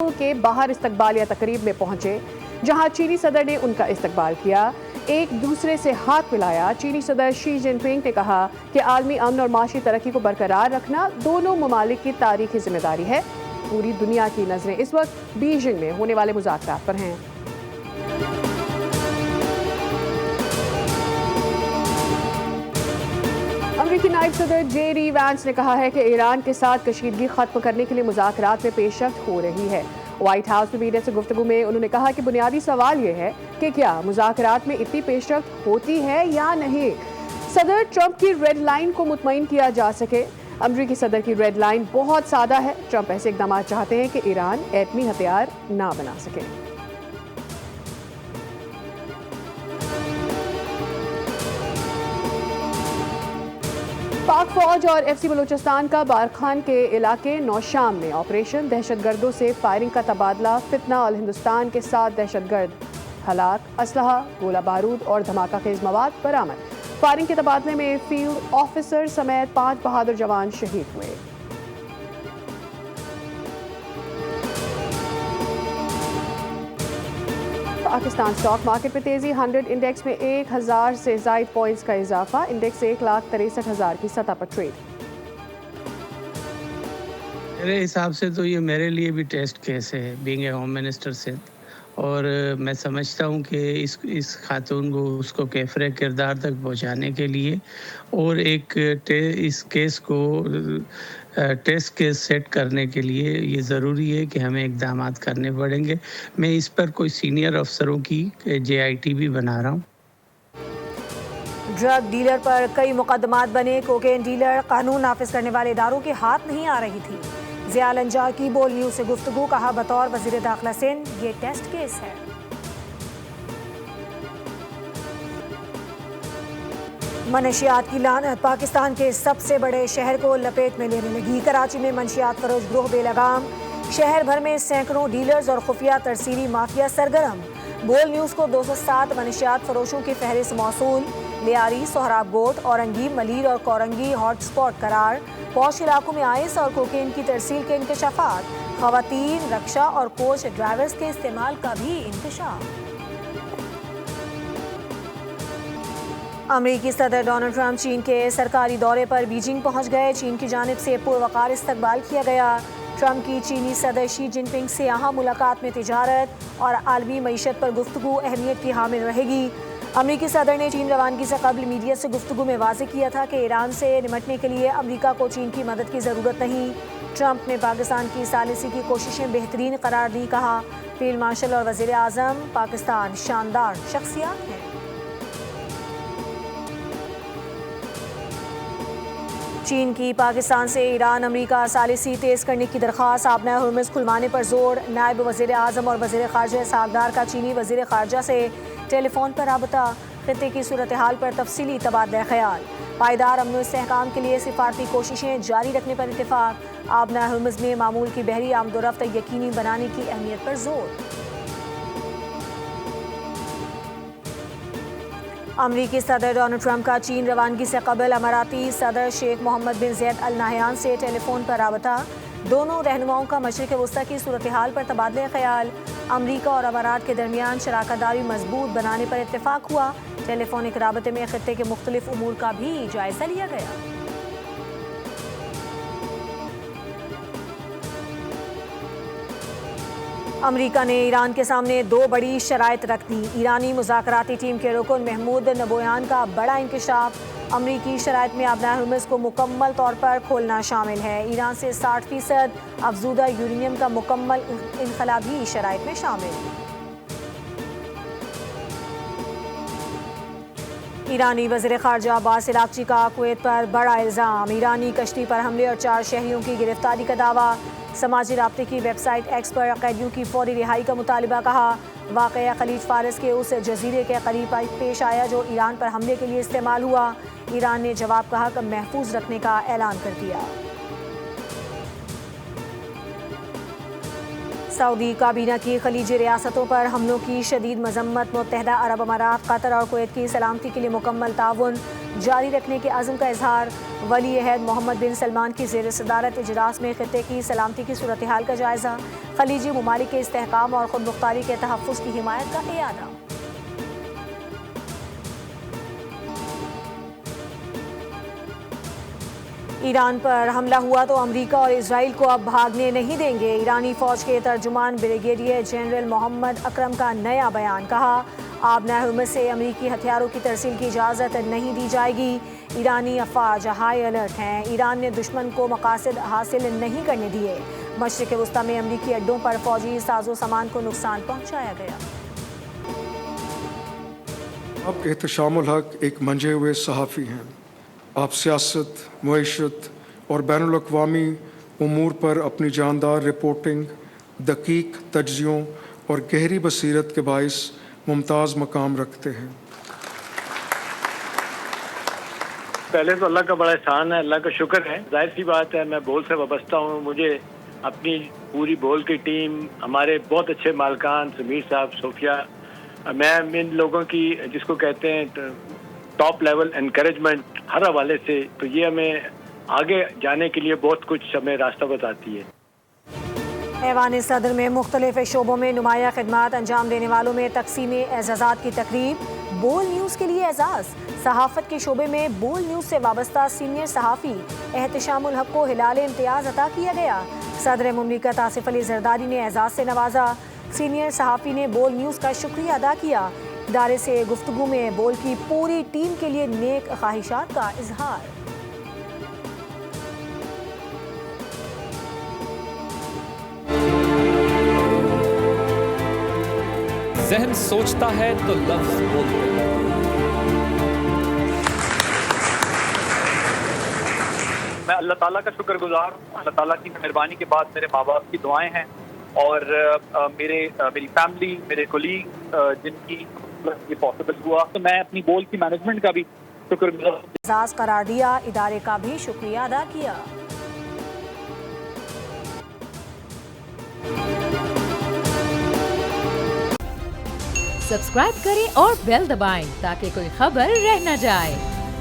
के बाहर इस्तकबालिया तकरीब में पहुंचे, जहां चीनी सदर ने उनका इस्तकबाल किया, एक दूसरे से हाथ मिलाया। चीनी सदर शी जिनपिंग ने कहा कि आलमी अमन और माशी तरक्की को बरकरार रखना दोनों ममालिक की तारीखी जिम्मेदारी है। पूरी दुनिया की नजरें इस वक्त बीजिंग में होने वाले मुज़ाकरात पर हैं। अमेरिकी नायब सदर जे.डी. वैंस ने कहा है कि ईरान के साथ कशीदगी खत्म करने के लिए मुज़ाकरात में पेशरफ्त हो रही है। व्हाइट हाउस में मीडिया से गुफ्तगू में उन्होंने कहा कि बुनियादी सवाल ये है कि क्या मुज़ाकरात में इतनी पेशरफ्त होती है या नहीं। सदर ट्रंप की रेड लाइन को मुतमईन किया जा सके। अमेरिकी सदर की रेड लाइन बहुत सादा है। ट्रंप ऐसे इक़दाम चाहते हैं कि ईरान एटमी हथियार ना बना सके। पाक फौज और एफसी बलूचिस्तान का बारखान के इलाके नौशाम में ऑपरेशन। दहशतगर्दों से फायरिंग का तबादला। फितना और हिंदुस्तान के 7 दहशतगर्द हलाक। असलहा, गोला बारूद और धमाका खेज मवाद बरामद। फायरिंग के तबादले में फील्ड ऑफिसर समेत 5 बहादुर जवान शहीद हुए। पाकिस्तान स्टॉक मार्केट में तेजी। 100 इंडेक्स में 1000 से ज़ायद पॉइंट्स का इजाफा। इंडेक्स 1,63,000 की सतह पर ट्रेड। मेरे हिसाब से तो ये मेरे लिए भी टेस्ट केस है, बीइंग ए होम मिनिस्टर से। और मैं समझता हूँ कि इस खातून को उसको कैफरे किरदार तक पहुँचाने के लिए और इस केस को टेस्ट केस सेट करने के लिए ये ज़रूरी है कि हमें इक़दाम करने पड़ेंगे। मैं इस पर कोई सीनियर अफसरों की JIT भी बना रहा हूँ। ड्रग डीलर पर कई मुकदमात बने। कोकेन डीलर कानून नाफिज करने वाले इदारों के हाथ नहीं आ रही थी। ज़िया लंजार की बोल न्यूज़ से गुफ्तगू। कहा बतौर वज़ीर दाखिला सिंध ये टेस्ट केस है। मनशियात की लानत पाकिस्तान के सबसे बड़े शहर को लपेट में लेने लगी। कराची में मनशियात फरोश ग्रोह बेलगाम। शहर भर में सैकड़ों डीलर्स और खुफिया तरसीली माफिया सरगर्म। बोल न्यूज़ को 207 मनशियात फरोशों की फहरिस्त मौसूल। लियारी, सोहराब गोट, औरंगी, मलीर और कोरंगी हॉट स्पॉट करार। पौश इलाकों में आइस और कोकेन की तरसील के इंकशाफात। खवातीन, रक्षा और कोच ड्राइवर्स के इस्तेमाल का भी इंकशाफ। अमेरिकी सदर डोनाल्ड ट्रंप चीन के सरकारी दौरे पर बीजिंग पहुंच गए। चीन की जानिब से पुरवकार इस्तकबाल किया गया। ट्रंप की चीनी सदर शी जिनपिंग से यहाँ मुलाकात में तिजारत और आलमी मईशत पर गुफ्तगू अहमियत की हामिल रहेगी। अमेरिकी सदर ने चीन रवानगी से कबल मीडिया से गुफ्तगू में वाज़ेह किया था कि ईरान से निमटने के लिए अमेरिका को चीन की मदद की ज़रूरत नहीं। ट्रंप ने पाकिस्तान की सालिसी की कोशिशें बेहतरीन करार दी। कहा फील्ड मार्शल और वज़ीर आज़म पाकिस्तान शानदार शख्सियात हैं। चीन की पाकिस्तान से ईरान अमेरिका सालिसी तेज़ करने की दरख्वास्त। आबना हुर्मुज़ खुलवाने पर जोर। नायब वज़ीर आज़म और वज़ीर ख़ारजा सागदार का चीनी वज़ीर ख़ारजा से टेलीफोन पर राबता। खित्ते की सूरत हाल पर तफसीली तबादला ख्याल। पायदार अमन व इस्तेहकाम के लिए सिफारती कोशिशें जारी रखने पर इत्तेफाक। आबना हुर्मुज़ में मामूल की बहरी आमदोरफ्त यकीनी बनाने की अहमियत पर जोर। अमरीकी सदर डोनाल्ड ट्रंप का चीन रवानगी से कबल अमाराती सदर शेख मोहम्मद बिन ज़ैद अल नाहयान से टेलीफोन पर राबता। दोनों रहनुमाओं का मशरिक़ वस्ता की सूरत हाल पर तबादला ख्याल। अमरीका और अमारात के दरमियान शराकतदारी मजबूत बनाने पर इत्तेफाक हुआ। टेलीफोनिक राबते में खित्ते के मुख्तलिफ उमूर का भी जायजा लिया गया। अमेरिका ने ईरान के सामने 2 बड़ी शराइत रख दी। ईरानी मुज़ाकराती टीम के रुकन महमूद नबोयान का बड़ा इंकशाफ। अमरीकी शराइत में आबना हुर्मुज़ को मुकम्मल तौर पर खोलना शामिल है। ईरान से 60% अफजूदा यूरेनियम का मुकम्मल इनखला भी शराइत में शामिल। ईरानी वज़ीर ख़ारजा अब्बास अराग़ची का कुवैत पर बड़ा इल्ज़ाम। ईरानी कश्ती पर हमले और 4 शहरियों की गिरफ्तारी का दावा। समाजी राब्ते की वेबसाइट एक्स पर कैदियों की फौरी रिहाई का मुतालिबा। कहा वाक़या खलीज फारस के उस जजीरे के करीब पेश आया जो ईरान पर हमले के लिए इस्तेमाल हुआ। ईरान ने जवाब कहा कि महफूज रखने का ऐलान कर दिया। सऊदी काबीना की खलीजी रियासतों पर हमलों की शदीद मजम्मत। मुत्तहदा अरब अमारात, कतर और कुवैत की सलामती के लिए मुकम्मल ताउन जारी रखने के अज़्म का इजहार। ولی عہد محمد بن سلمان کی زیر صدارت اجلاس میں خطے کی سلامتی کی صورتحال کا جائزہ، خلیجی ممالک کے استحکام اور خود مختاری کے تحفظ کی حمایت کا اعادہ۔ ایران پر حملہ ہوا تو امریکہ اور اسرائیل کو اب بھاگنے نہیں دیں گے، ایرانی فوج کے ترجمان بریگیڈیئر جنرل محمد اکرم کا نیا بیان، کہا آبنائے ہرمز سے امریکی ہتھیاروں کی ترسیل کی اجازت نہیں دی جائے گی، ایرانی افواج ہائی الرٹ ہیں، ایران نے دشمن کو مقاصد حاصل نہیں کرنے دیے، مشرق وسطی میں امریکی اڈوں پر فوجی ساز و سامان کو نقصان پہنچایا گیا۔ آپ احتشام الحق ایک منجھے ہوئے صحافی ہیں، آپ سیاست، معیشت اور بین الاقوامی امور پر اپنی جاندار رپورٹنگ، دقیق تجزیوں اور گہری بصیرت کے باعث ممتاز مقام رکھتے ہیں۔ پہلے تو اللہ کا بڑا احسان ہے، اللہ کا شکر ہے، ظاہر سی بات ہے میں بول سے وابستہ ہوں، مجھے اپنی پوری بول کی ٹیم، ہمارے بہت اچھے مالکان سمیر صاحب، صوفیہ، میں ان لوگوں کی جس کو کہتے ہیں ٹاپ لیول انکریجمنٹ ہر حوالے سے، تو یہ ہمیں آگے جانے کے لیے بہت کچھ ہمیں راستہ بتاتی ہے۔ ایوان صدر میں مختلف شعبوں میں نمایاں خدمات انجام دینے والوں میں تقسیم اعزازات کی تقریب، بول نیوز کے لیے اعزاز، صحافت کے شعبے میں بول نیوز سے وابستہ سینئر صحافی احتشام الحق کو ہلال امتیاز عطا کیا گیا، صدر مملکت آصف علی زرداری نے اعزاز سے نوازا، سینئر صحافی نے بول نیوز کا شکریہ ادا کیا، ادارے سے گفتگو میں بول کی پوری ٹیم کے لیے نیک خواہشات کا اظہار۔ ذہن سوچتا ہے تو لفظ بولتے ہیں۔ میں اللہ تعالیٰ کا شکر گزار ہوں، اللہ تعالیٰ کی مہربانی کے بعد میرے ماں باپ کی دعائیں ہیں اور میری فیملی، میرے کولیگ جن کی یہ پاسبل ہوا، تو میں اپنی بول کی مینجمنٹ کا بھی شکر گزار ہوں۔ اعزاز قرار دیا، ادارے کا بھی شکریہ ادا کیا۔ سبسکرائب کریں اور بیل دبائیں تاکہ کوئی خبر رہ نہ جائے۔